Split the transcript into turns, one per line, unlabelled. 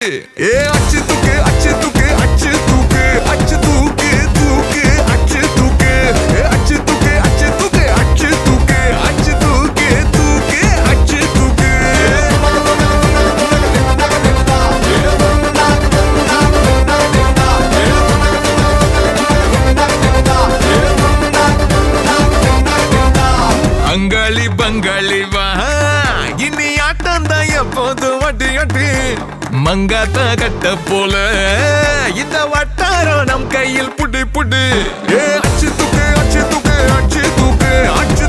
ஏ அச்சு தூக்கு அச்சு தூக்கு அச்சு தூக்கு அச்சு தூக்கு தூக்கு அச்சு தூக்கு அச்சு தூக்கு அச்சு தூக்கு அச்சு தூக்கு அச்சு தூக்கு தூக்கு அச்சு தூக்கு அங்காளி பங்காளி வா இனி ஆட்டம் தான் எப்போது வட்டி வட்டி மங்காத்தா கட்ட போல இந்த வட்டாரம் நம் கையில் புடி புடி அச்சு தூக்கு அச்சு தூக்கு அச்சு தூக்கு அச்சு